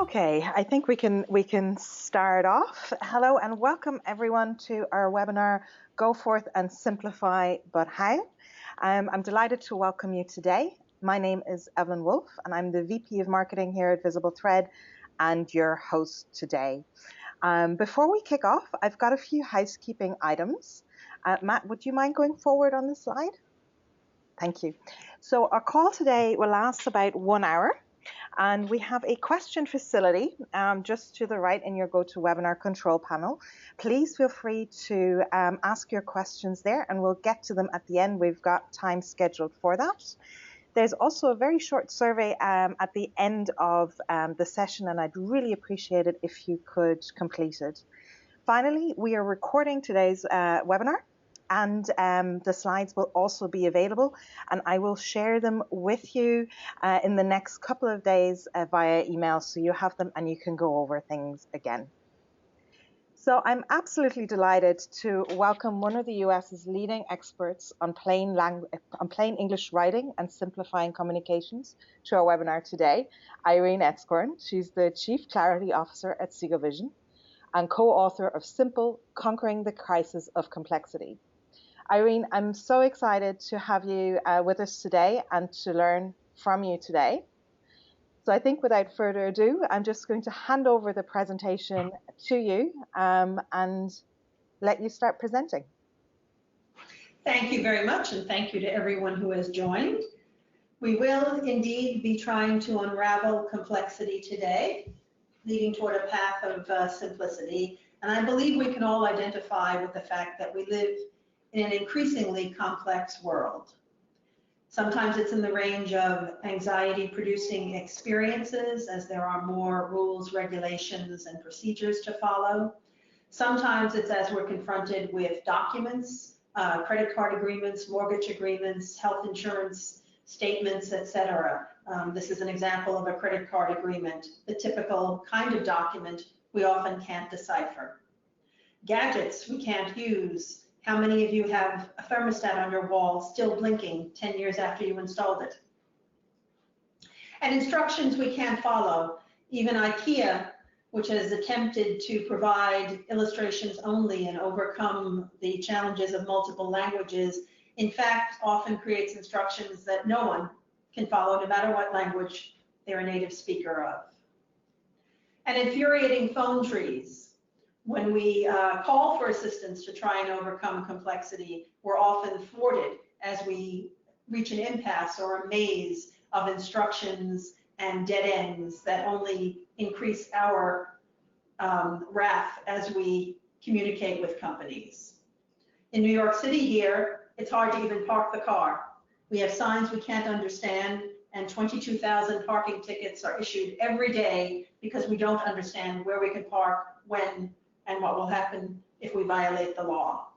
Okay, I think we can start off. Hello and welcome everyone to our webinar, Go Forth and Simplify, But How? I'm delighted to welcome you today. My name is Evelyn Wolfe and I'm the VP of Marketing here at VisibleThread and your host today. Before we kick off, I've got a few housekeeping items. Matt, would you mind going forward on the slide? Thank you. So our call today will last about 1 hour. And we have a question facility just to the right in your GoToWebinar control panel. Please feel free to ask your questions there and we'll get to them at the end. We've got time scheduled for that. There's also a very short survey at the end of the session, and I'd really appreciate it if you could complete it. Finally, we are recording today's webinar, and the slides will also be available, and I will share them with you in the next couple of days via email, so you have them and you can go over things again. So I'm absolutely delighted to welcome one of the US's leading experts on plain English writing and simplifying communications to our webinar today, Irene Etzkorn. She's the Chief Clarity Officer at Seagull Vision and co-author of Simple: Conquering the Crisis of Complexity. Irene, I'm so excited to have you with us today and to learn from you today. So I think without further ado, I'm just going to hand over the presentation to you and let you start presenting. Thank you very much, and thank you to everyone who has joined. We will indeed be trying to unravel complexity today, leading toward a path of simplicity. And I believe we can all identify with the fact that we live in an increasingly complex world. Sometimes it's in the range of anxiety-producing experiences, as there are more rules, regulations, and procedures to follow. Sometimes it's as we're confronted with documents, credit card agreements, mortgage agreements, health insurance statements, etc. This is an example of a credit card agreement, the typical kind of document we often can't decipher. Gadgets we can't use. How many of you have a thermostat on your wall still blinking 10 years after you installed it? And instructions we can't follow. Even IKEA, which has attempted to provide illustrations only and overcome the challenges of multiple languages, in fact, often creates instructions that no one can follow, no matter what language they're a native speaker of. And infuriating phone trees. When we call for assistance to try and overcome complexity, we're often thwarted as we reach an impasse or a maze of instructions and dead ends that only increase our wrath as we communicate with companies. In New York City here, it's hard to even park the car. We have signs we can't understand, and 22,000 parking tickets are issued every day because we don't understand where we can park, when, and what will happen if we violate the law.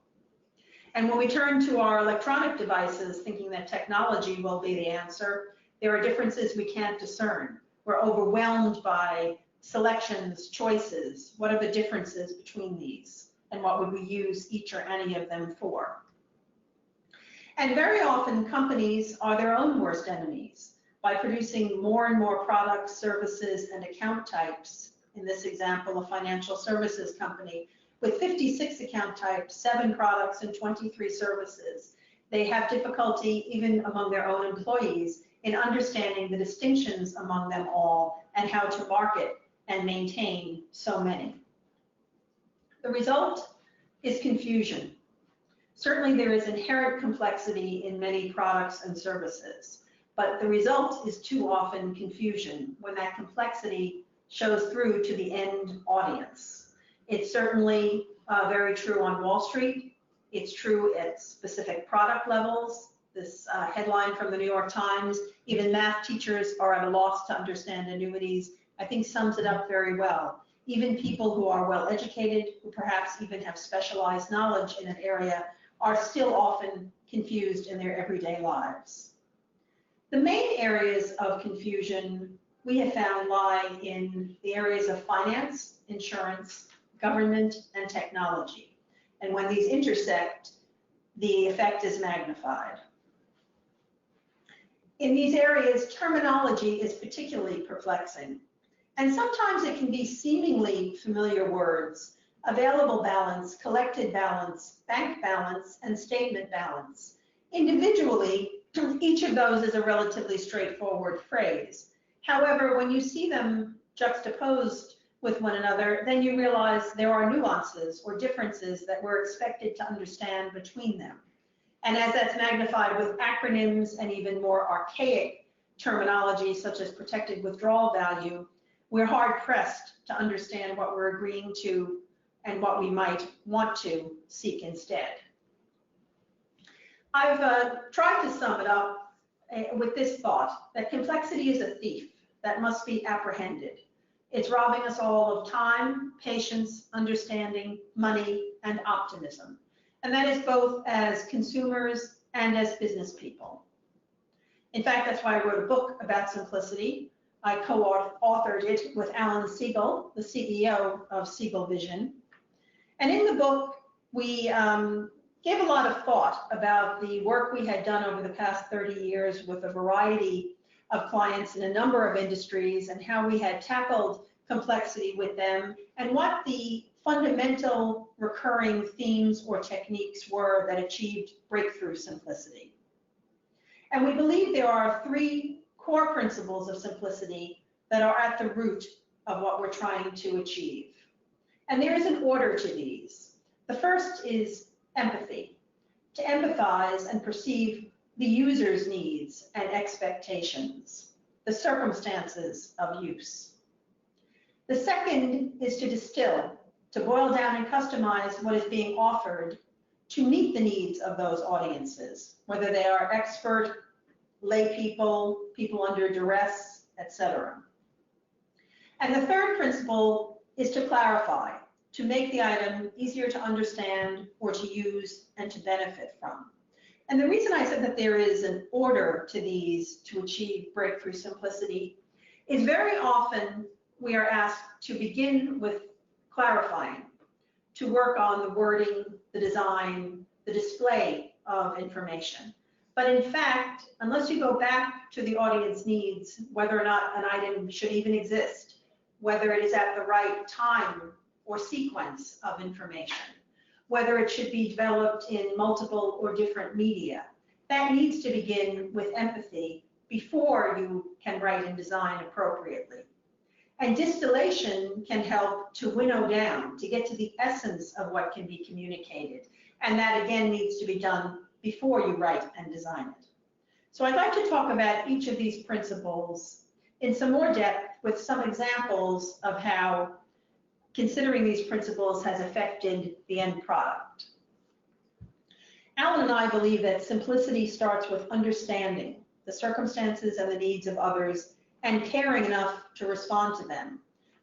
And when we turn to our electronic devices, thinking that technology will be the answer, there are differences we can't discern. We're overwhelmed by selections, choices. What are the differences between these? And what would we use each or any of them for? And very often, companies are their own worst enemies by producing more and more products, services, and account types. In this example, a financial services company with 56 account types, 7 products, and 23 services. They have difficulty, even among their own employees, in understanding the distinctions among them all and how to market and maintain so many. The result is confusion. Certainly there is inherent complexity in many products and services, but the result is too often confusion when that complexity shows through to the end audience. It's certainly very true on Wall Street. It's true at specific product levels. This headline from the New York Times, even math teachers are at a loss to understand annuities, I think sums it up very well. Even people who are well educated, who perhaps even have specialized knowledge in an area, are still often confused in their everyday lives. The main areas of confusion we have found lie in the areas of finance, insurance, government, and technology. And when these intersect, the effect is magnified. In these areas, terminology is particularly perplexing. And sometimes it can be seemingly familiar words: available balance, collected balance, bank balance, and statement balance. Individually, each of those is a relatively straightforward phrase. However, when you see them juxtaposed with one another, then you realize there are nuances or differences that we're expected to understand between them. And as that's magnified with acronyms and even more archaic terminology such as protected withdrawal value, we're hard pressed to understand what we're agreeing to and what we might want to seek instead. I've tried to sum it up with this thought, that complexity is a thief that must be apprehended. It's robbing us all of time, patience, understanding, money, and optimism. And that is both as consumers and as business people. In fact, that's why I wrote a book about simplicity. I co-authored it with Alan Siegel, the CEO of Siegel Vision. And in the book, we gave a lot of thought about the work we had done over the past 30 years with a variety of clients in a number of industries, and how we had tackled complexity with them, and what the fundamental recurring themes or techniques were that achieved breakthrough simplicity. And we believe there are 3 core principles of simplicity that are at the root of what we're trying to achieve. And there is an order to these. The first is empathy, to empathize and perceive the user's needs and expectations, the circumstances of use. The second is to distill, to boil down and customize what is being offered to meet the needs of those audiences, whether they are expert, lay people, people under duress, etc. And the third principle is to clarify, to make the item easier to understand or to use and to benefit from. And the reason I said that there is an order to these to achieve breakthrough simplicity is very often we are asked to begin with clarifying, to work on the wording, the design, the display of information. But in fact, unless you go back to the audience needs, whether or not an item should even exist, whether it is at the right time or sequence of information, whether it should be developed in multiple or different media, that needs to begin with empathy before you can write and design appropriately. And distillation can help to winnow down, to get to the essence of what can be communicated. And that again needs to be done before you write and design it. So I'd like to talk about each of these principles in some more depth with some examples of how considering these principles has affected the end product. Alan and I believe that simplicity starts with understanding the circumstances and the needs of others and caring enough to respond to them.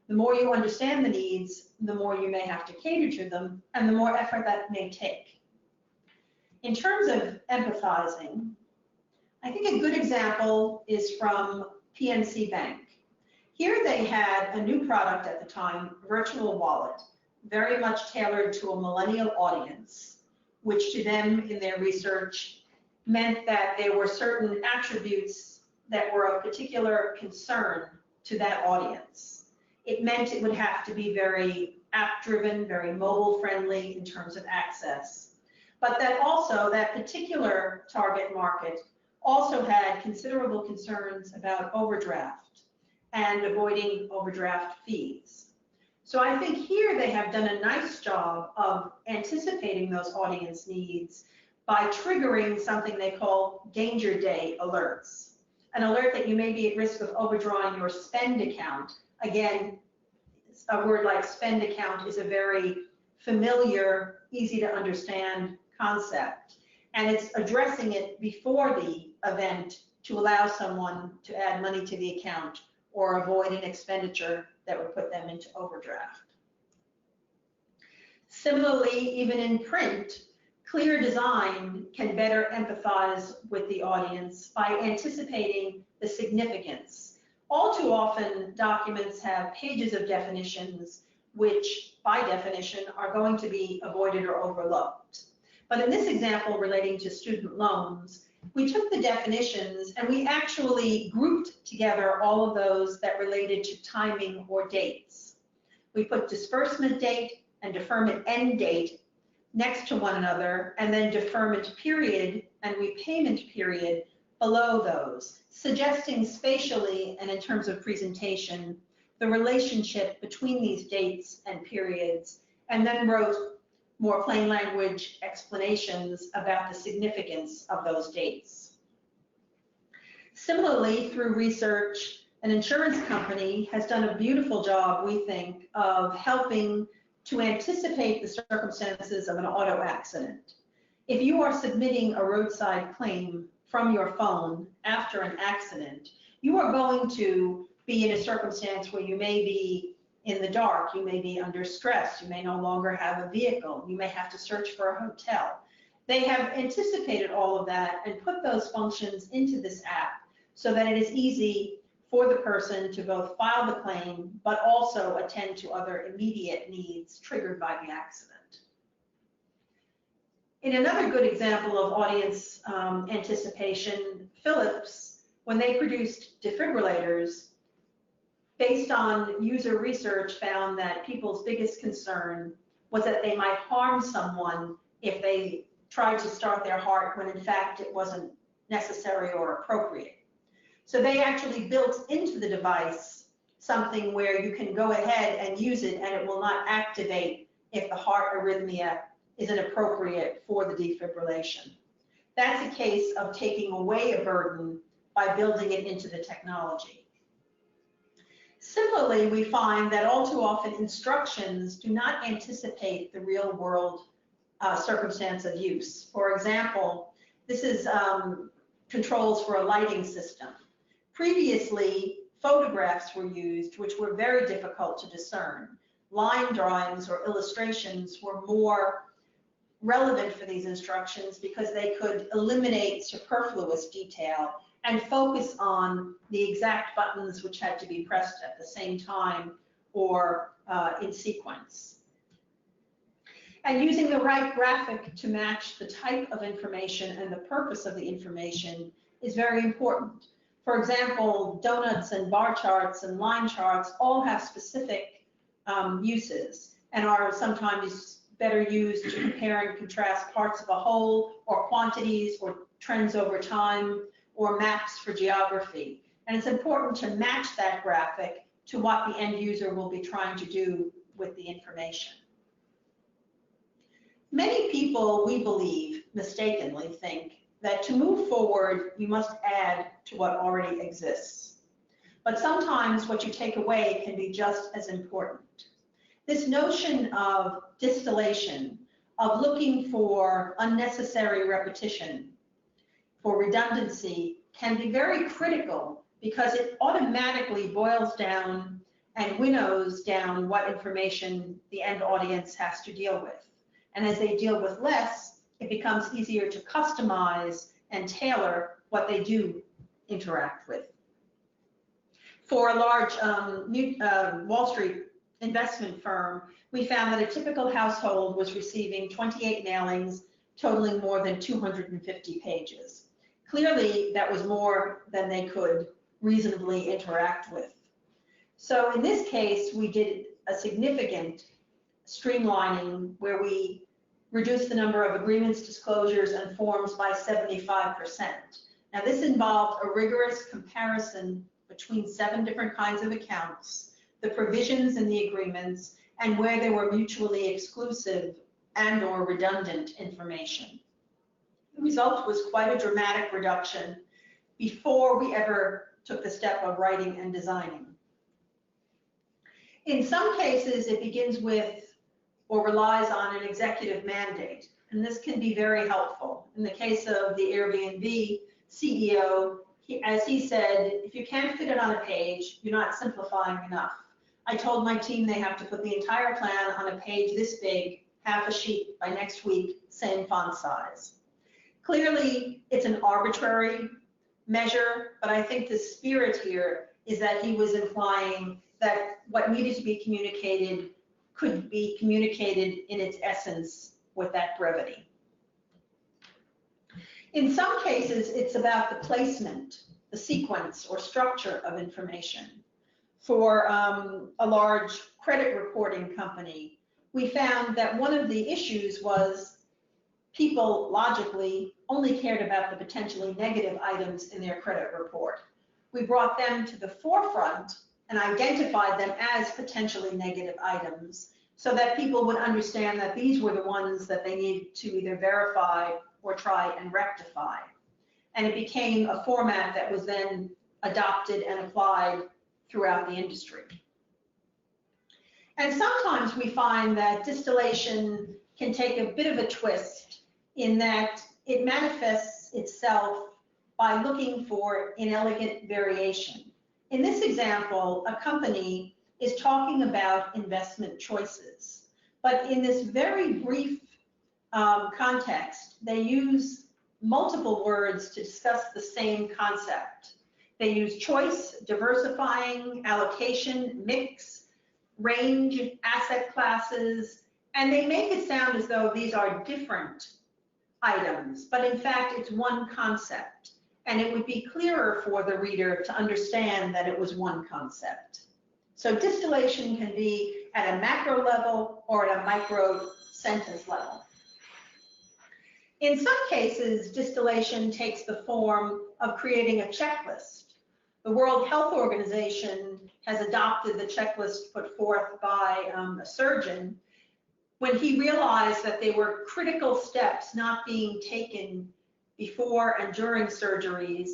The more you understand the needs, the more you may have to cater to them, and the more effort that may take. In terms of empathizing, I think a good example is from PNC Bank. Here they had a new product at the time, virtual wallet, very much tailored to a millennial audience, which to them in their research meant that there were certain attributes that were of particular concern to that audience. It meant it would have to be very app-driven, very mobile-friendly in terms of access, but that also that particular target market also had considerable concerns about overdraft and avoiding overdraft fees. So I think here they have done a nice job of anticipating those audience needs by triggering something they call danger day alerts. An alert that you may be at risk of overdrawing your spend account. Again, a word like spend account is a very familiar, easy to understand concept. And it's addressing it before the event to allow someone to add money to the account or avoid an expenditure that would put them into overdraft. Similarly, even in print, clear design can better empathize with the audience by anticipating the significance. All too often, documents have pages of definitions which, by definition, are going to be avoided or overlooked. But in this example relating to student loans, we took the definitions and we actually grouped together all of those that related to timing or dates. We put disbursement date and deferment end date next to one another, and then deferment period and repayment period below those, suggesting spatially and in terms of presentation the relationship between these dates and periods, and then wrote more plain language explanations about the significance of those dates. Similarly, through research, an insurance company has done a beautiful job, we think, of helping to anticipate the circumstances of an auto accident. If you are submitting a roadside claim from your phone after an accident, you are going to be in a circumstance where you may be in the dark, you may be under stress, you may no longer have a vehicle, you may have to search for a hotel. They have anticipated all of that and put those functions into this app so that it is easy for the person to both file the claim but also attend to other immediate needs triggered by the accident. In another good example of audience anticipation, Philips, when they produced defibrillators, based on user research, found that people's biggest concern was that they might harm someone if they tried to start their heart when in fact it wasn't necessary or appropriate. So they actually built into the device something where you can go ahead and use it and it will not activate if the heart arrhythmia isn't appropriate for the defibrillation. That's a case of taking away a burden by building it into the technology. Similarly, we find that all too often instructions do not anticipate the real world circumstance of use. For example, this is controls for a lighting system. Previously, photographs were used, which were very difficult to discern. Line drawings or illustrations were more relevant for these instructions because they could eliminate superfluous detail and focus on the exact buttons which had to be pressed at the same time or in sequence. And using the right graphic to match the type of information and the purpose of the information is very important. For example, donuts and bar charts and line charts all have specific uses and are sometimes better used to compare and contrast parts of a whole or quantities or trends over time or maps for geography. And it's important to match that graphic to what the end user will be trying to do with the information. Many people, we believe, mistakenly think that to move forward, you must add to what already exists. But sometimes what you take away can be just as important. This notion of distillation, of looking for unnecessary repetition, for redundancy, can be very critical because it automatically boils down and winnows down what information the end audience has to deal with. And as they deal with less, it becomes easier to customize and tailor what they do interact with. For a large Wall Street investment firm, we found that a typical household was receiving 28 mailings totaling more than 250 pages. Clearly, that was more than they could reasonably interact with. So in this case, we did a significant streamlining where we reduced the number of agreements, disclosures, and forms by 75%. Now, this involved a rigorous comparison between 7 different kinds of accounts, the provisions in the agreements, and where they were mutually exclusive and or redundant information. The result was quite a dramatic reduction before we ever took the step of writing and designing. In some cases, it begins with or relies on an executive mandate, and this can be very helpful. In the case of the Airbnb CEO, as he said, if you can't fit it on a page, you're not simplifying enough. I told my team they have to put the entire plan on a page this big, half a sheet by next week, same font size. Clearly, it's an arbitrary measure, but I think the spirit here is that he was implying that what needed to be communicated could be communicated in its essence with that brevity. In some cases, it's about the placement, the sequence or structure of information. For a large credit reporting company, we found that one of the issues was people logically only cared about the potentially negative items in their credit report. We brought them to the forefront and identified them as potentially negative items so that people would understand that these were the ones that they needed to either verify or try and rectify. And it became a format that was then adopted and applied throughout the industry. And sometimes we find that distillation can take a bit of a twist in that it manifests itself by looking for inelegant variation. In this example, a company is talking about investment choices, but in this very brief context, they use multiple words to discuss the same concept. They use choice, diversifying, allocation, mix, range, asset classes, and they make it sound as though these are different items, but in fact it's one concept, and it would be clearer for the reader to understand that it was one concept. So distillation can be at a macro level or at a micro sentence level. In some cases, distillation takes the form of creating a checklist. The World Health Organization has adopted the checklist put forth by a surgeon when he realized that there were critical steps not being taken before and during surgeries.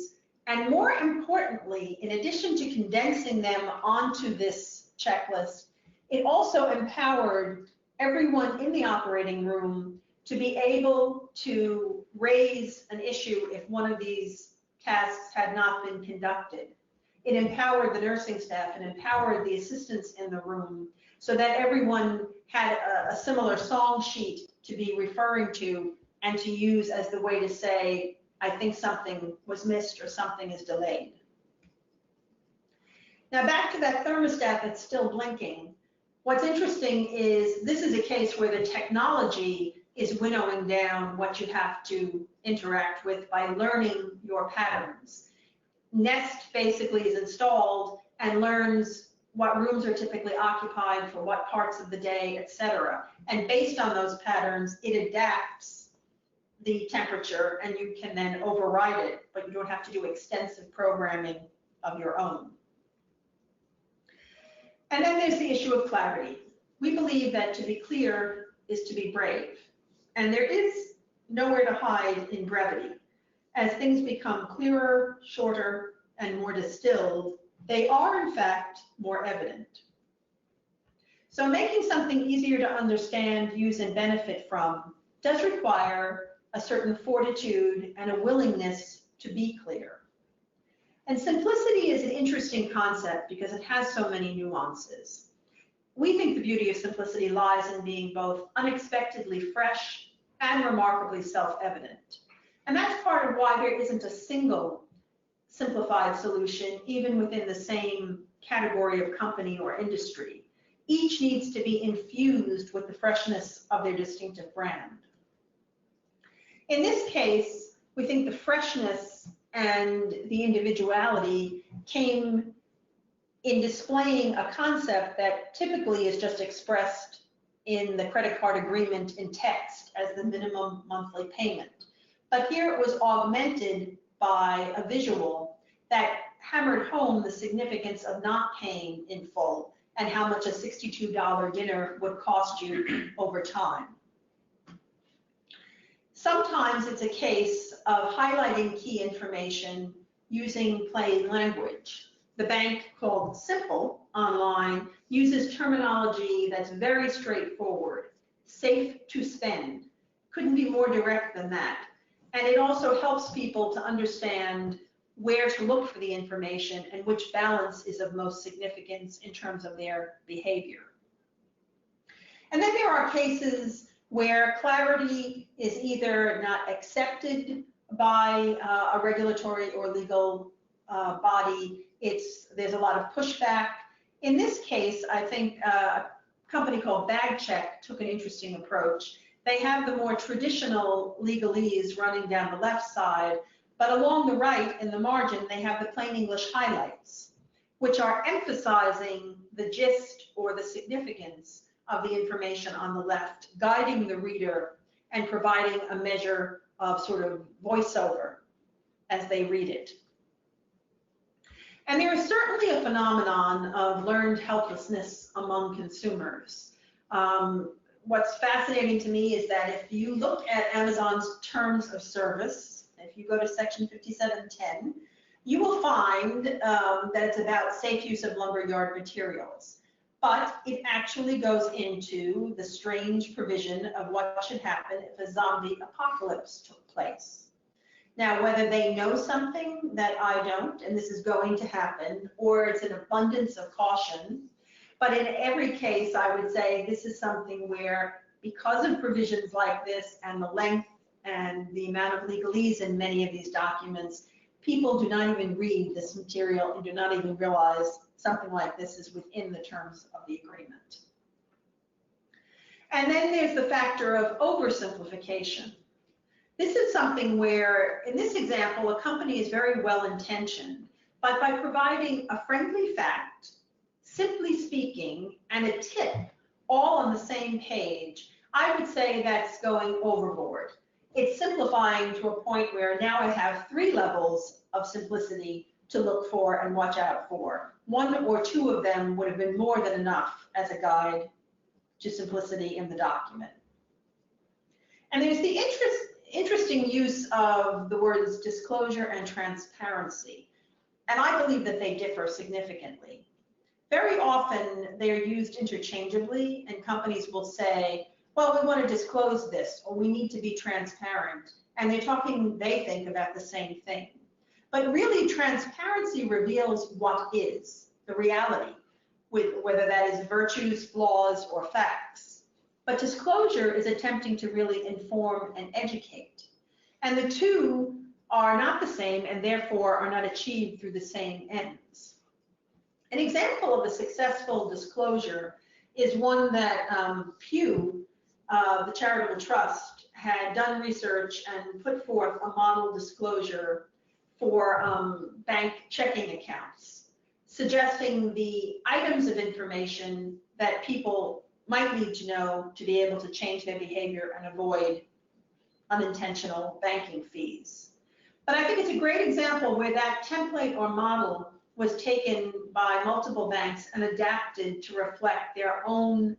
And more importantly, in addition to condensing them onto this checklist, it also empowered everyone in the operating room to be able to raise an issue if one of these tasks had not been conducted. It empowered the nursing staff and empowered the assistants in the room so that everyone had a similar song sheet to be referring to and to use as the way to say, I think something was missed or something is delayed. Now back to that thermostat that's still blinking. What's interesting is this is a case where the technology is winnowing down what you have to interact with by learning your patterns. Nest basically is installed and learns what rooms are typically occupied for what parts of the day, etc. And based on those patterns, it adapts the temperature and you can then override it, but you don't have to do extensive programming of your own. And then there's the issue of clarity. We believe that to be clear is to be brave. And there is nowhere to hide in brevity. As things become clearer, shorter, and more distilled, they are in fact more evident. So making something easier to understand, use, and benefit from does require a certain fortitude and a willingness to be clear. And simplicity is an interesting concept because it has so many nuances. We think the beauty of simplicity lies in being both unexpectedly fresh and remarkably self-evident. And that's part of why there isn't a single simplified solution, even within the same category of company or industry. Each needs to be infused with the freshness of their distinctive brand. In this case, we think the freshness and the individuality came in displaying a concept that typically is just expressed in the credit card agreement in text as the minimum monthly payment. But here it was augmented by a visual that hammered home the significance of not paying in full and how much a $62 dinner would cost you over time. Sometimes it's a case of highlighting key information using plain language. The bank called Simple online uses terminology that's very straightforward, safe to spend. Couldn't be more direct than that. And it also helps people to understand where to look for the information and which balance is of most significance in terms of their behavior. And then there are cases where clarity is either not accepted by a regulatory or legal body. There's a lot of pushback. In this case, I think a company called BagCheck took an interesting approach they have the more traditional legalese running down the left side, but along the right in the margin, they have the plain English highlights, which are emphasizing the gist or the significance of the information on the left, guiding the reader and providing a measure of sort of voiceover as they read it. And there is certainly a phenomenon of learned helplessness among consumers. What's fascinating to me is that if you look at Amazon's terms of service, if you go to section 5710, you will find that it's about safe use of lumberyard materials. But it actually goes into the strange provision of what should happen if a zombie apocalypse took place. Now, whether they know something that I don't, and this is going to happen, or it's an abundance of caution, but in every case, I would say this is something where, because of provisions like this and the length and the amount of legalese in many of these documents, people do not even read this material and do not even realize something like this is within the terms of the agreement. And then there's the factor of oversimplification. This is something where, in this example, a company is very well intentioned, but by providing a friendly fact, simply speaking, and a tip all on the same page, I would say that's going overboard. It's simplifying to a point where now I have 3 levels of simplicity to look for and watch out for. 1 or 2 of them would have been more than enough as a guide to simplicity in the document. And there's the interesting use of the words disclosure and transparency. And I believe that they differ significantly. Very often they're used interchangeably, and companies will say, well, we want to disclose this, or we need to be transparent. And they're talking, they think, about the same thing. But really, transparency reveals what is the reality, whether that is virtues, flaws, or facts. But disclosure is attempting to really inform and educate. And the two are not the same, and therefore are not achieved through the same ends. An example of a successful disclosure is one that Pew, the charitable trust, had done research and put forth a model disclosure for bank checking accounts, suggesting the items of information that people might need to know to be able to change their behavior and avoid unintentional banking fees. But I think it's a great example where that template or model was taken by multiple banks and adapted to reflect their own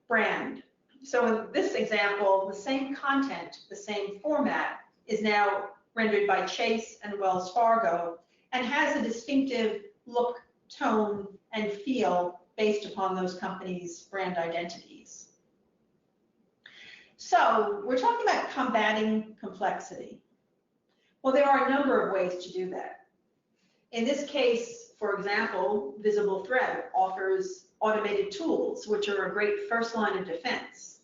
brand. So in this example, the same content, the same format is now rendered by Chase and Wells Fargo and has a distinctive look, tone, and feel based upon those companies' brand identities. So we're talking about combating complexity. Well, there are a number of ways to do that. In this case, for example, VisibleThread offers automated tools, which are a great first line of defense.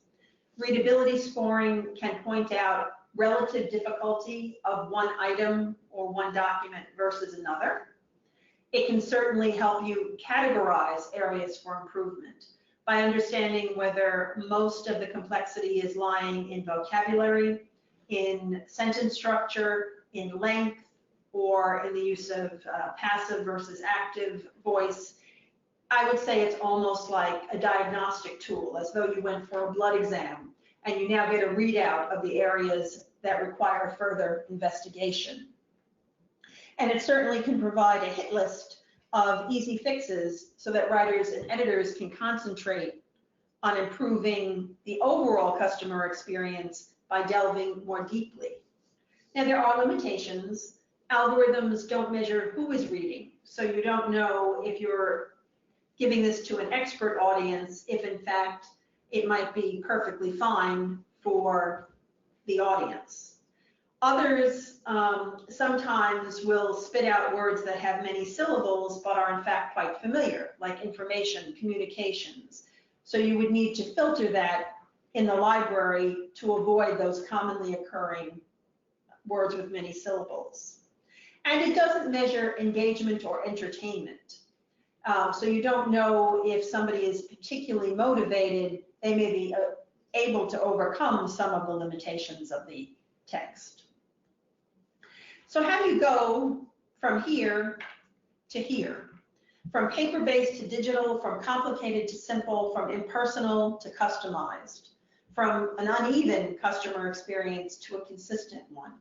Readability scoring can point out relative difficulty of one item or one document versus another. It can certainly help you categorize areas for improvement by understanding whether most of the complexity is lying in vocabulary, in sentence structure, in length, or in the use of passive versus active voice. I would say it's almost like a diagnostic tool, as though you went for a blood exam and you now get a readout of the areas that require further investigation. And it certainly can provide a hit list of easy fixes so that writers and editors can concentrate on improving the overall customer experience by delving more deeply. Now, there are limitations. Algorithms don't measure who is reading, so you don't know if you're giving this to an expert audience, if in fact it might be perfectly fine for the audience. Others sometimes will spit out words that have many syllables but are in fact quite familiar, like information, communications. So you would need to filter that in the library to avoid those commonly occurring words with many syllables. And it doesn't measure engagement or entertainment. So you don't know if somebody is particularly motivated. They may be able to overcome some of the limitations of the text. So how do you go from here to here? From paper-based to digital, from complicated to simple, from impersonal to customized, from an uneven customer experience to a consistent one?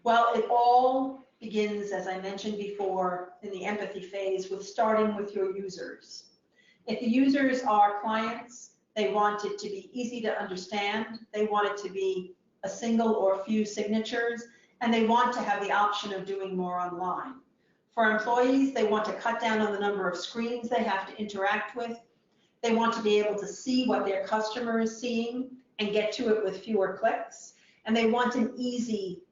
Well, it all begins, as I mentioned before, in the empathy phase with starting with your users. If the users are clients, they want it to be easy to understand, they want it to be a single or few signatures, and they want to have the option of doing more online. For employees, they want to cut down on the number of screens they have to interact with. They want to be able to see what their customer is seeing and get to it with fewer clicks. And they want an easy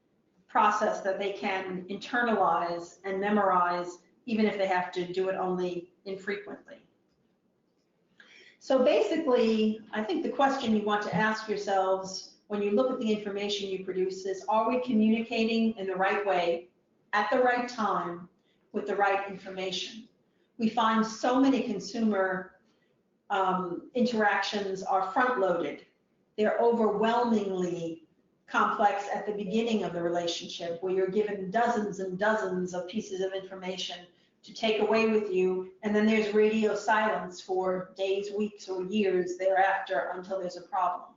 process that they can internalize and memorize, even if they have to do it only infrequently. So basically, I think the question you want to ask yourselves when you look at the information you produce is, are we communicating in the right way, at the right time, with the right information? We find so many consumer interactions are front-loaded. They're overwhelmingly complex at the beginning of the relationship, where you're given dozens and dozens of pieces of information to take away with you, and then there's radio silence for days, weeks, or years thereafter until there's a problem.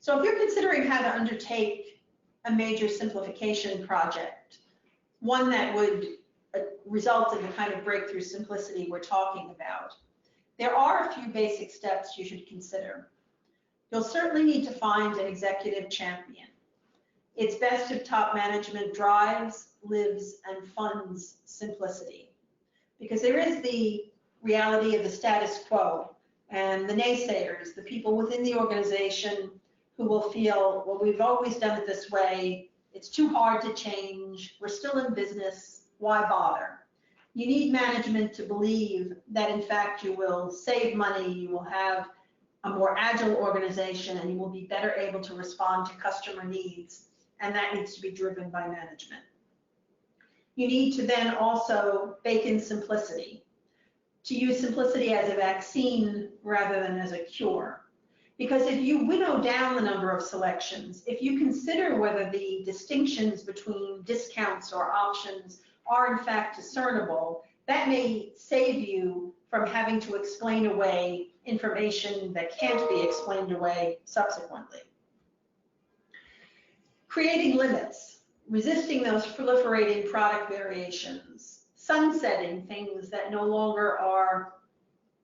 So if you're considering how to undertake a major simplification project, one that would result in the kind of breakthrough simplicity we're talking about, there are a few basic steps you should consider. You'll certainly need to find an executive champion. It's best if top management drives, lives, and funds simplicity, because there is the reality of the status quo and the naysayers, the people within the organization who will feel, well, we've always done it this way, it's too hard to change, we're still in business, why bother? You need management to believe that in fact you will save money, you will have a more agile organization, and you will be better able to respond to customer needs, and that needs to be driven by management. You need to then also bake in simplicity, to use simplicity as a vaccine rather than as a cure. Because if you winnow down the number of selections, if you consider whether the distinctions between discounts or options are in fact discernible, that may save you from having to explain away information that can't be explained away subsequently. Creating limits, resisting those proliferating product variations, sunsetting things that no longer are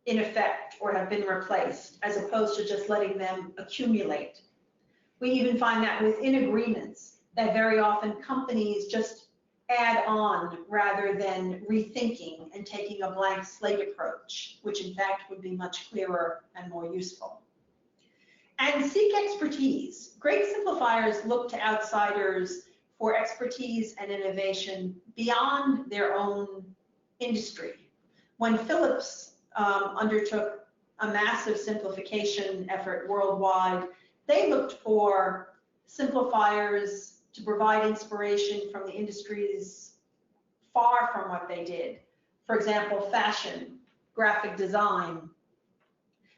in effect or have been replaced, as opposed to just letting them accumulate. We even find that within agreements that very often companies just add on rather than rethinking and taking a blank slate approach, which in fact would be much clearer and more useful. And seek expertise. Great simplifiers look to outsiders for expertise and innovation beyond their own industry. When Philips undertook a massive simplification effort worldwide, they looked for simplifiers to provide inspiration from the industries far from what they did. For example, fashion, graphic design,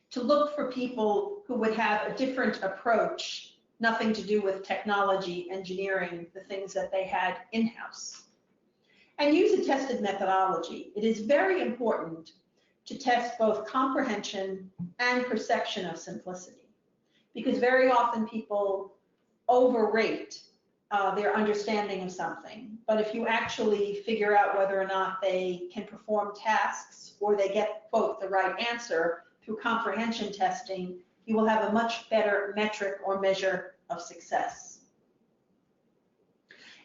to look for people who would have a different approach, nothing to do with technology, engineering, the things that they had in-house. And use a tested methodology. It is very important to test both comprehension and perception of simplicity, because very often people overrate their understanding of something. But if you actually figure out whether or not they can perform tasks or they get, quote, the right answer through comprehension testing, you will have a much better metric or measure of success.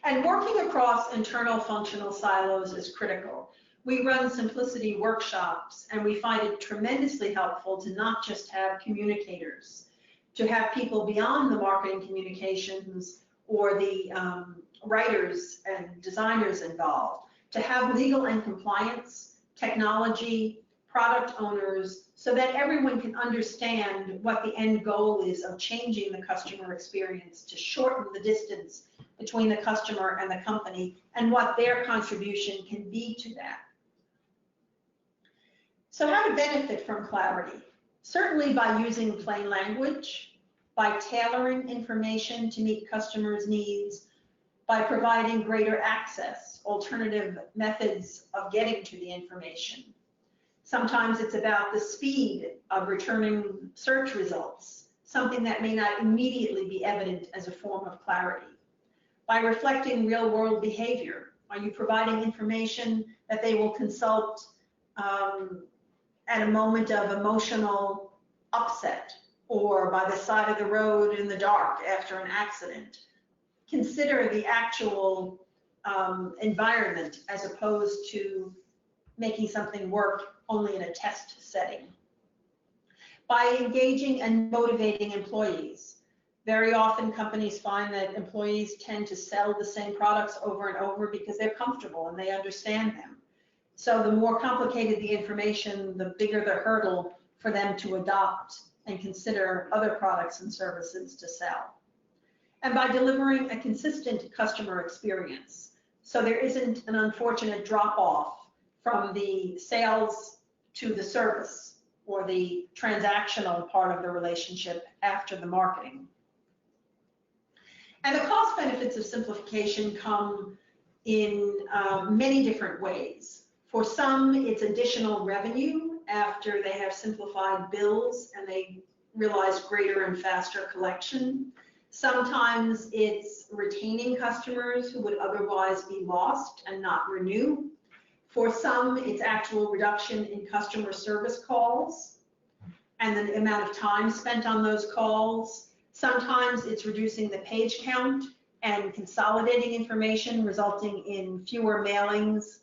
And working across internal functional silos is critical. We run simplicity workshops, and we find it tremendously helpful to not just have communicators, to have people beyond the marketing communications or the writers and designers involved, to have legal and compliance, technology, product owners, so that everyone can understand what the end goal is of changing the customer experience, to shorten the distance between the customer and the company, and what their contribution can be to that. So how to benefit from clarity? certainly by using plain language, by tailoring information to meet customers' needs, by providing greater access, alternative methods of getting to the information. Sometimes it's about the speed of returning search results, something that may not immediately be evident as a form of clarity. By reflecting real-world behavior, are you providing information that they will consult at a moment of emotional upset, or by the side of the road in the dark after an accident? Consider the actual environment as opposed to making something work only in a test setting. By engaging and motivating employees. Very often companies find that employees tend to sell the same products over and over because they're comfortable and they understand them. So the more complicated the information, the bigger the hurdle for them to adopt and consider other products and services to sell. And by delivering a consistent customer experience, so there isn't an unfortunate drop-off from the sales to the service or the transactional part of the relationship after the marketing. And the cost benefits of simplification come in many different ways. For some, it's additional revenue after they have simplified bills and they realize greater and faster collection. Sometimes it's retaining customers who would otherwise be lost and not renew. For some, it's actual reduction in customer service calls and the amount of time spent on those calls. Sometimes it's reducing the page count and consolidating information, resulting in fewer mailings,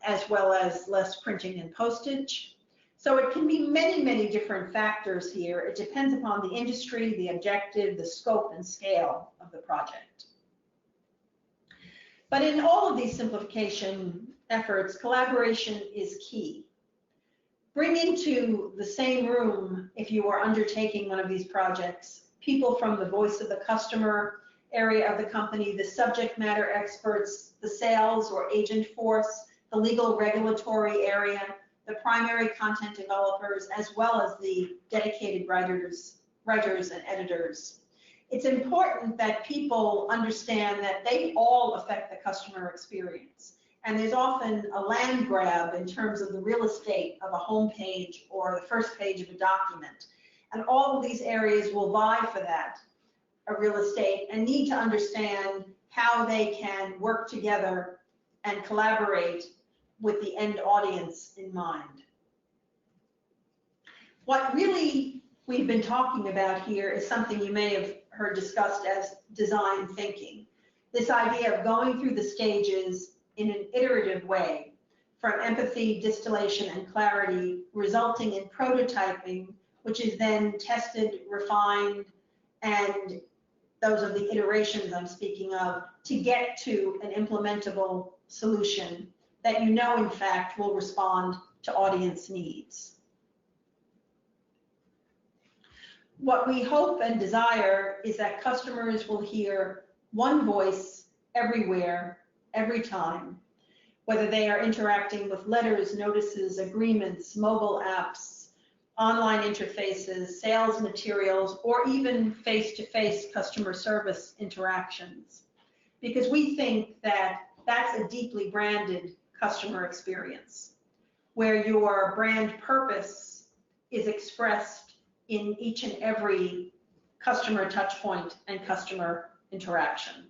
as well as less printing and postage. So it can be many, many different factors here. It depends upon the industry, the objective, the scope and scale of the project. But in all of these simplification efforts, collaboration is key. Bring into the same room, if you are undertaking one of these projects, people from the voice of the customer area of the company, the subject matter experts, the sales or agent force, the legal regulatory area, the primary content developers, as well as the dedicated writers and editors. It's important that people understand that they all affect the customer experience. And there's often a land grab in terms of the real estate of a home page or the first page of a document. And all of these areas will vie for that, real estate, and need to understand how they can work together and collaborate with the end audience in mind. What really we've been talking about here is something you may have heard discussed as design thinking. This idea of going through the stages in an iterative way, from empathy, distillation, and clarity, resulting in prototyping, which is then tested, refined, and those are the iterations I'm speaking of, to get to an implementable solution that you know, in fact, will respond to audience needs. What we hope and desire is that customers will hear one voice everywhere, every time, whether they are interacting with letters, notices, agreements, mobile apps, online interfaces, sales materials, or even face-to-face customer service interactions. Because we think that that's a deeply branded customer experience, where your brand purpose is expressed in each and every customer touch point and customer interaction.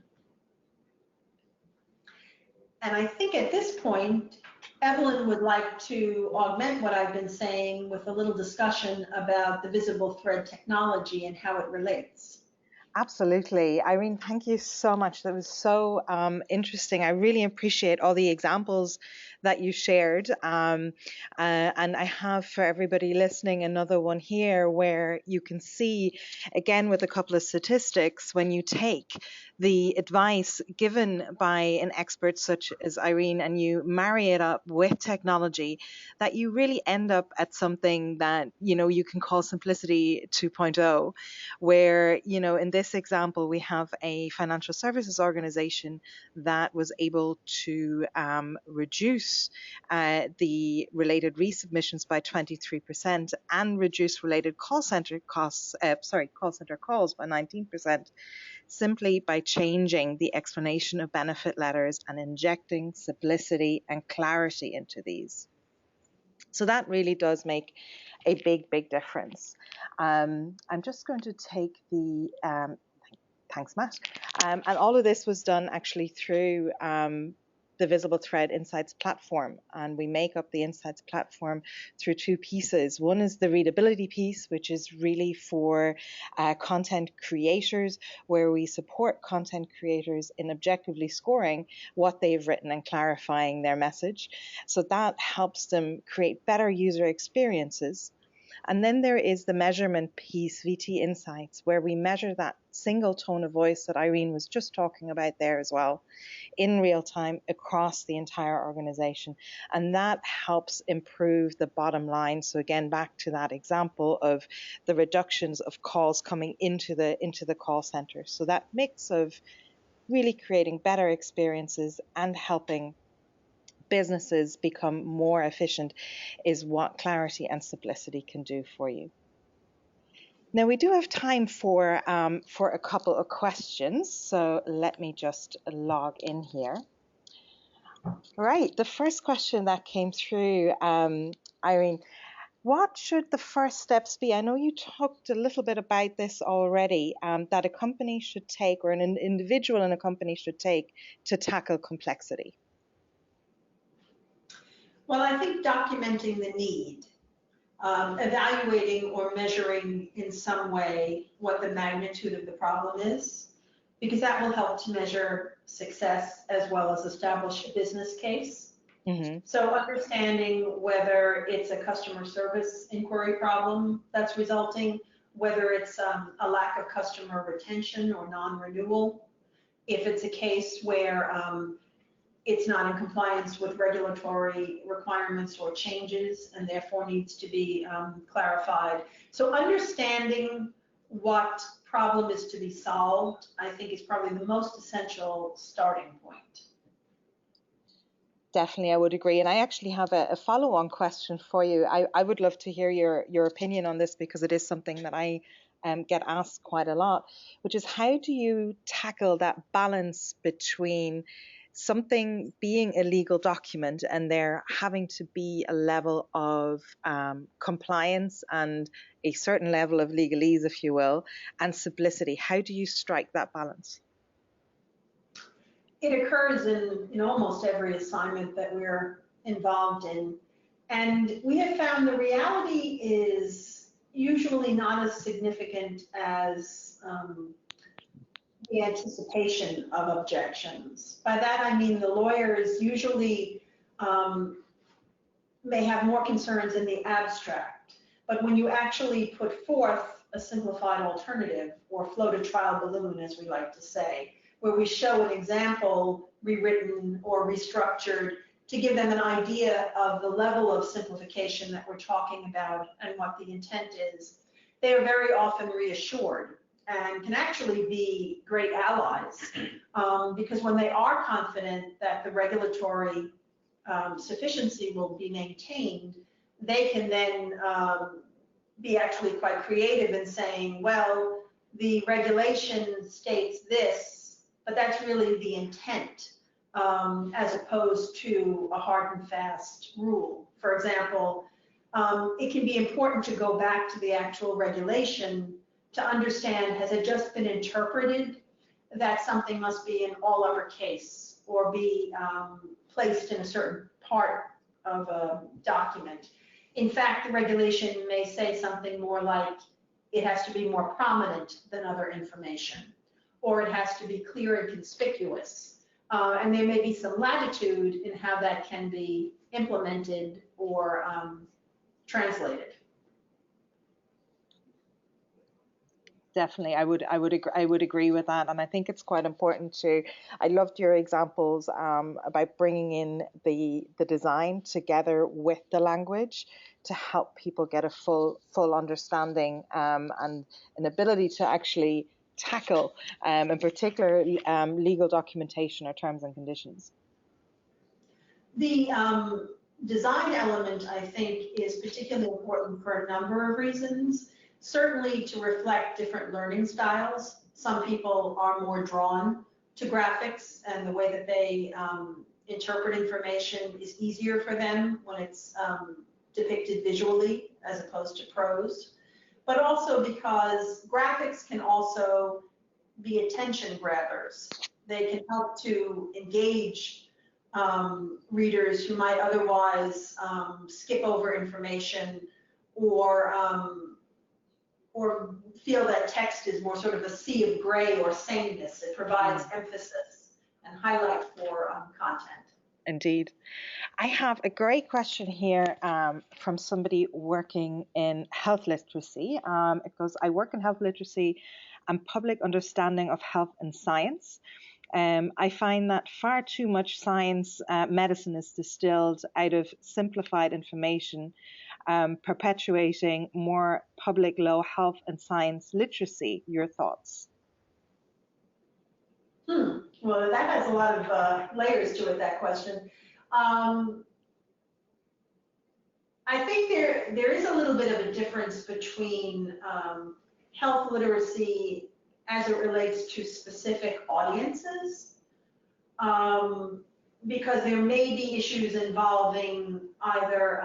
And I think at this point, Evelyn would like to augment what I've been saying with a little discussion about the VisibleThread technology and how it relates. Absolutely. Irene, thank you so much. That was so interesting. I really appreciate all the examples that you shared. And I have for everybody listening another one here where you can see, again, with a couple of statistics, when you take the advice given by an expert such as Irene and you marry it up with technology, that you really end up at something that, you know, you can call simplicity 2.0, where, you know, in this this example, we have a financial services organization that was able to reduce the related resubmissions by 23% and reduce related call center costs, call center calls by 19%, simply by changing the explanation of benefit letters and injecting simplicity and clarity into these. So that really does make a big difference. I'm just going to take the, thanks Matt, and all of this was done actually through the VisibleThread Insights platform, and we make up the Insights platform through two pieces. One is the readability piece, which is really for content creators, where we support content creators in objectively scoring what they've written and clarifying their message. So that helps them create better user experiences. And then there is the measurement piece, VT Insights, where we measure that single tone of voice that Irene was just talking about there as well, in real time across the entire organization. And that helps improve the bottom line. So again, back to that example of the reductions of calls coming into the call center. So that mix of really creating better experiences and helping businesses become more efficient is what clarity and simplicity can do for you. Now we do have time for a couple of questions, so let me just log in here. Right, the first question that came through, Irene, what should the first steps be? I know you talked a little bit about this already, that a company should take, or an individual in a company should take, to tackle complexity. Well, I think documenting the need, evaluating or measuring in some way what the magnitude of the problem is, because that will help to measure success as well as establish a business case. Mm-hmm. So understanding whether it's a customer service inquiry problem that's resulting, whether it's a lack of customer retention or non-renewal, if it's a case where it's not in compliance with regulatory requirements or changes and therefore needs to be clarified. So understanding what problem is to be solved, I think, is probably the most essential starting point. Definitely, I would agree. And I actually have a follow-on question for you. I would love to hear your opinion on this, because it is something that I get asked quite a lot, which is, how do you tackle that balance between something being a legal document and there having to be a level of compliance and a certain level of legalese, if you will, and simplicity? How do you strike that balance? It occurs in almost every assignment that we're involved in. And we have found the reality is usually not as significant as the anticipation of objections. By that I mean the lawyers usually may have more concerns in the abstract, but when you actually put forth a simplified alternative, or float a trial balloon, as we like to say, where we show an example rewritten or restructured to give them an idea of the level of simplification that we're talking about and what the intent is, they are very often reassured and can actually be great allies, because when they are confident that the regulatory sufficiency will be maintained, they can then be actually quite creative in saying, well, the regulation states this, but that's really the intent, as opposed to a hard and fast rule. For example, it can be important to go back to the actual regulation to understand, has it just been interpreted that something must be in all uppercase or be placed in a certain part of a document. In fact, the regulation may say something more like it has to be more prominent than other information, or it has to be clear and conspicuous. And there may be some latitude in how that can be implemented or translated. Definitely, I would agree with that, and I think it's quite important to. I loved your examples about bringing in the design together with the language to help people get a full understanding and an ability to actually tackle, in particular legal documentation or terms and conditions? The design element, I think, is particularly important for a number of reasons. Certainly to reflect different learning styles. Some people are more drawn to graphics, and the way that they interpret information is easier for them when it's depicted visually as opposed to prose. But also because graphics can also be attention grabbers. They can help to engage readers who might otherwise skip over information or feel that text is more sort of a sea of gray or sameness. It provides emphasis and highlight for content. Indeed. I have a great question here from somebody working in health literacy. It goes, I work in health literacy and public understanding of health and science. I find that far too much science medicine is distilled out of simplified information, perpetuating more public low health and science literacy. Your thoughts? Well, that has a lot of layers to it, that question. I think there is a little bit of a difference between health literacy as it relates to specific audiences, because there may be issues involving either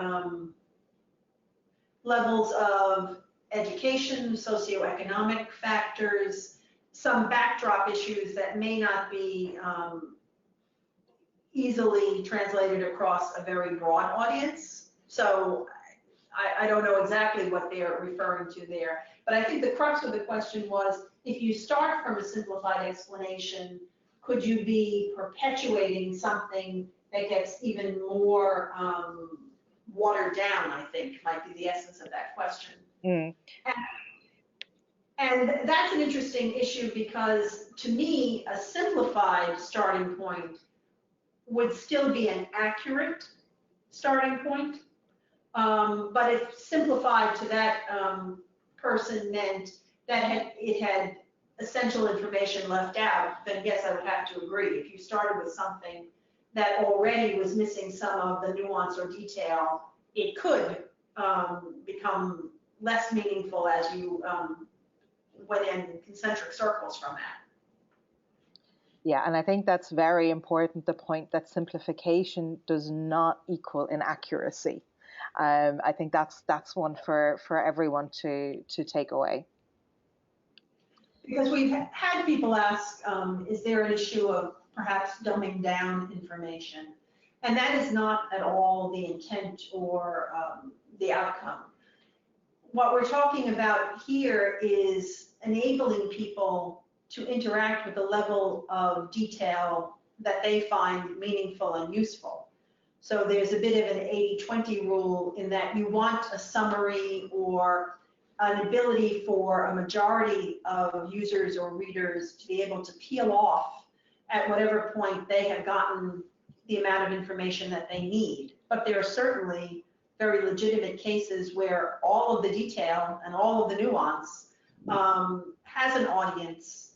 levels of education, socioeconomic factors, some backdrop issues that may not be easily translated across a very broad audience. So I don't know exactly what they're referring to there, but I think the crux of the question was, if you start from a simplified explanation, could you be perpetuating something that gets even more watered down, I think, might be the essence of that question. And that's an interesting issue because, to me, a simplified starting point would still be an accurate starting point. But if simplified to that person meant that it had essential information left out, then yes, I would have to agree. If you started with something that already was missing some of the nuance or detail, it could become less meaningful as you went in concentric circles from that. Yeah, and I think that's very important, the point that simplification does not equal inaccuracy. I think that's one for everyone to take away. Because we've had people ask, is there an issue of perhaps dumbing down information? And that is not at all the intent or the outcome. What we're talking about here is enabling people to interact with a level of detail that they find meaningful and useful. So there's a bit of an 80-20 rule in that you want a summary or an ability for a majority of users or readers to be able to peel off at whatever point they have gotten the amount of information that they need. But there are certainly very legitimate cases where all of the detail and all of the nuance has an audience,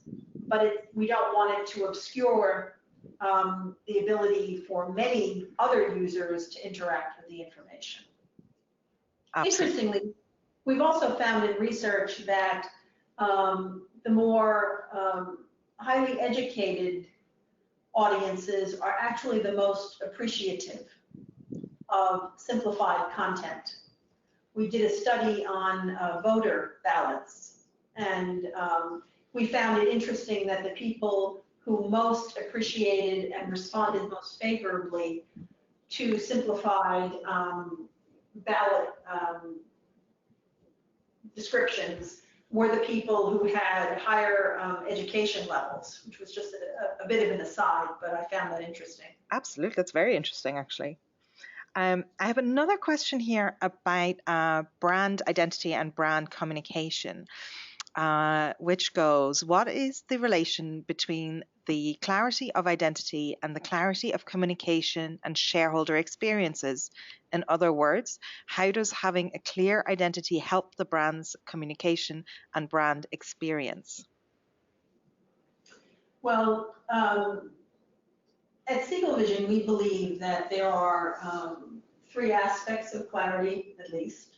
but we don't want it to obscure the ability for many other users to interact with the information. Absolutely. Interestingly, we've also found in research that the more highly educated audiences are actually the most appreciative of simplified content. We did a study on voter ballots, and we found it interesting that the people who most appreciated and responded most favorably to simplified ballot descriptions were the people who had higher education levels, which was just a bit of an aside, but I found that interesting. Absolutely, that's very interesting, actually. I have another question here about brand identity and brand communication, which goes, what is the relation between the clarity of identity and the clarity of communication and shareholder experiences? In other words, how does having a clear identity help the brand's communication and brand experience? Well, at Siegel Vision, we believe that there are three aspects of clarity, at least.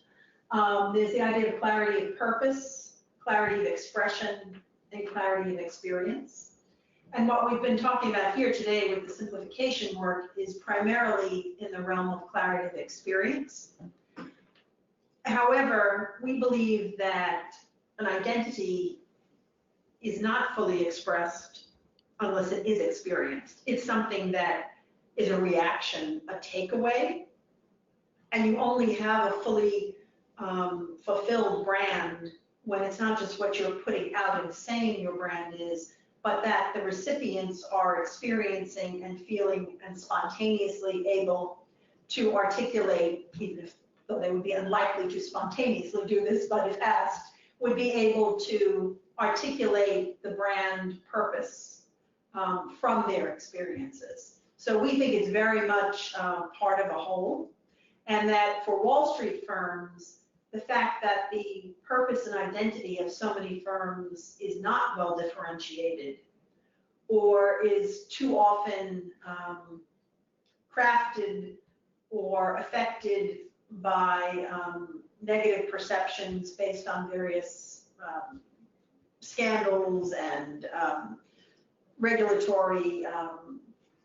There's the idea of clarity of purpose, clarity of expression, and clarity of experience. And what we've been talking about here today with the simplification work is primarily in the realm of clarity of experience. However, we believe that an identity is not fully expressed unless it is experienced. It's something that is a reaction, a takeaway, and you only have a fully fulfilled brand when it's not just what you're putting out and saying your brand is, but that the recipients are experiencing and feeling and spontaneously able to articulate, even if though they would be unlikely to spontaneously do this, but if asked, would be able to articulate the brand purpose from their experiences. So we think it's very much part of a whole, and that for Wall Street firms, the fact that the purpose and identity of so many firms is not well differentiated or is too often crafted or affected by negative perceptions based on various scandals and regulatory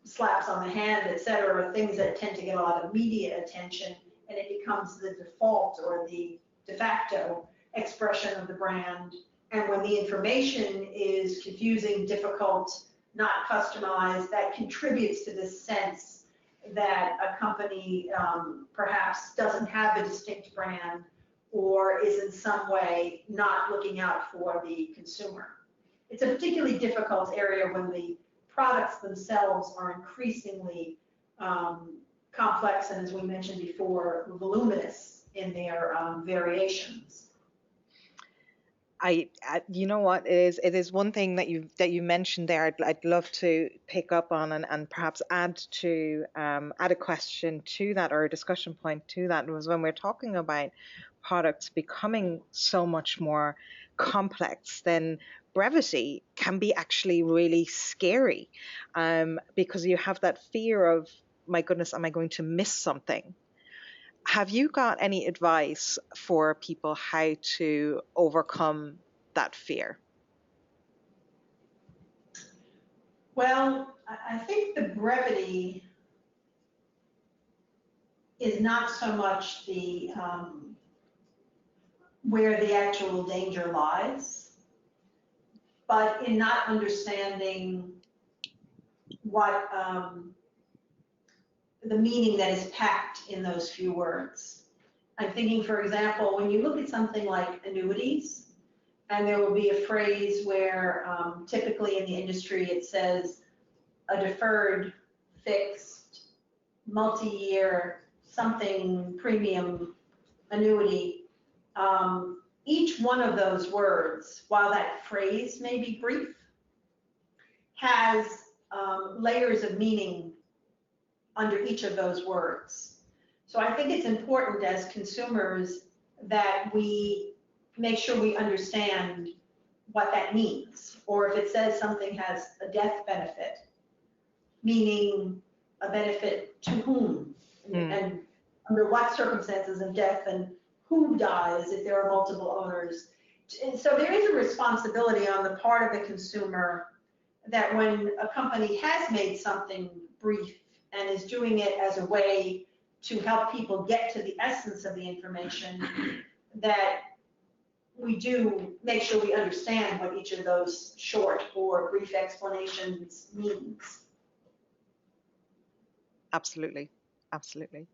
slaps on the hand, et cetera, things that tend to get a lot of media attention, and it becomes the default or the de facto expression of the brand. And when the information is confusing, difficult, not customized, that contributes to this sense that a company perhaps doesn't have a distinct brand or is in some way not looking out for the consumer. It's a particularly difficult area when the products themselves are increasingly complex and, as we mentioned before, voluminous in their variations. You know what, it is one thing that you mentioned there. I'd love to pick up on and perhaps add a question to that, or a discussion point to that. Was when we're talking about products becoming so much more complex, then brevity can be actually really scary, because you have that fear of, my goodness, am I going to miss something? Have you got any advice for people how to overcome that fear? Well, I think the brevity is not so much the where the actual danger lies, but in not understanding what the meaning that is packed in those few words. I'm thinking, for example, when you look at something like annuities, and there will be a phrase where typically in the industry it says a deferred, fixed, multi-year, something premium annuity. Each one of those words, while that phrase may be brief, has layers of meaning under each of those words. So I think it's important as consumers that we make sure we understand what that means. Or if it says something has a death benefit, meaning a benefit to whom, and under what circumstances of death, and who dies if there are multiple owners. And so there is a responsibility on the part of the consumer that when a company has made something brief and is doing it as a way to help people get to the essence of the information, that we do make sure we understand what each of those short or brief explanations means. Absolutely, absolutely.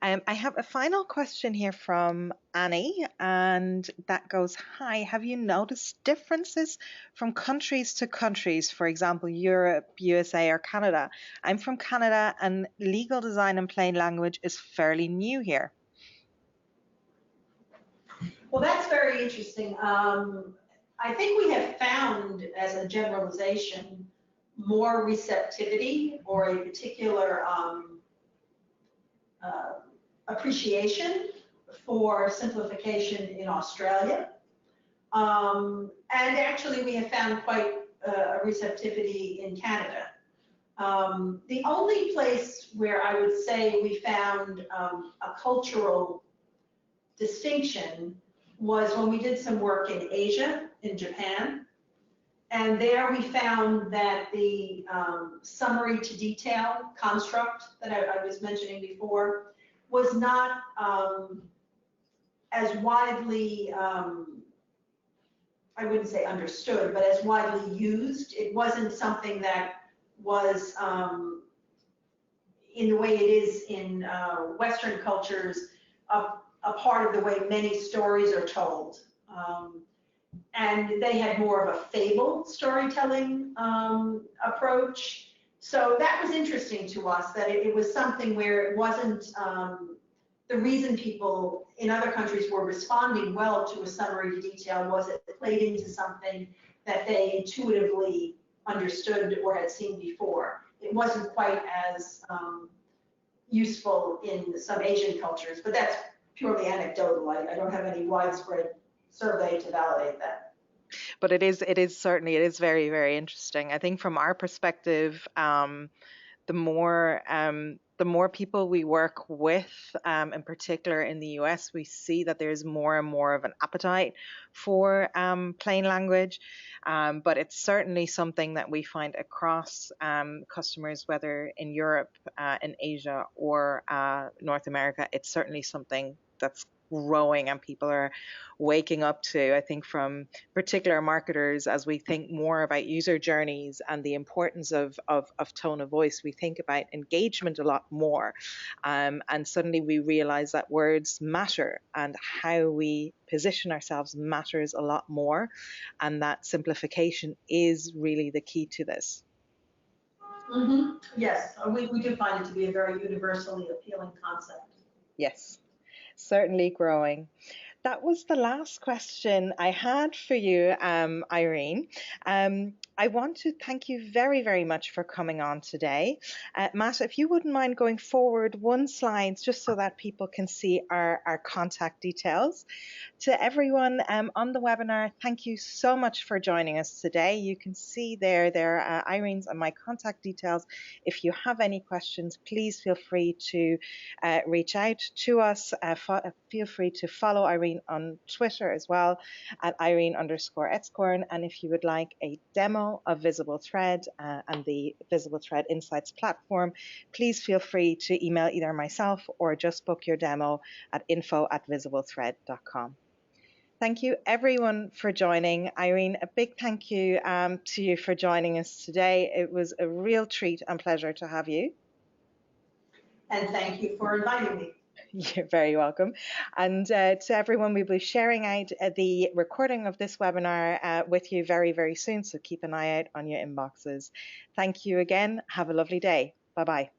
I have a final question here from Annie, and that goes, hi, have you noticed differences from countries to countries, for example, Europe, USA, or Canada? I'm from Canada, and legal design in plain language is fairly new here. Well, that's very interesting. I think we have found, as a generalization, more receptivity or a particular appreciation for simplification in Australia. And actually we have found quite receptivity in Canada. The only place where I would say we found a cultural distinction was when we did some work in Asia, in Japan. And there we found that the summary to detail construct that I was mentioning before was not as widely, I wouldn't say understood, but as widely used. It wasn't something that was in the way it is in Western cultures, a part of the way many stories are told. And they had more of a fable storytelling approach. So that was interesting to us, that it was something where it wasn't the reason people in other countries were responding well to a summary to detail was it played into something that they intuitively understood or had seen before. It wasn't quite as useful in some Asian cultures, but that's purely anecdotal. I don't have any widespread survey to validate that. But it is certainly, it is very, very interesting. I think from our perspective, the more people we work with, in particular in the US, we see that there's more and more of an appetite for plain language. But it's certainly something that we find across customers, whether in Europe, in Asia, or North America. It's certainly something that's growing and people are waking up to. I think from particular marketers, as we think more about user journeys and the importance of tone of voice, we think about engagement a lot more. And suddenly we realize that words matter and how we position ourselves matters a lot more. And that simplification is really the key to this. Mm-hmm. Yes, we do find it to be a very universally appealing concept. Yes. Certainly growing. That was the last question I had for you, Irene. I want to thank you very, very much for coming on today. Matt, if you wouldn't mind going forward one slide just so that people can see our contact details. To everyone on the webinar, thank you so much for joining us today. You can see there Irene's and my contact details. If you have any questions, please feel free to reach out to us. Feel free to follow Irene on Twitter as well at Irene_Etzkorn. And if you would like a demo of VisibleThread and the VisibleThread Insights platform, please feel free to email either myself or just book your demo at info@visiblethread.com. Thank you everyone for joining. Irene, a big thank you to you for joining us today. It was a real treat and pleasure to have you. And thank you for inviting me. You're very welcome. And to everyone, we'll be sharing out the recording of this webinar with you very, very soon. So keep an eye out on your inboxes. Thank you again. Have a lovely day. Bye-bye.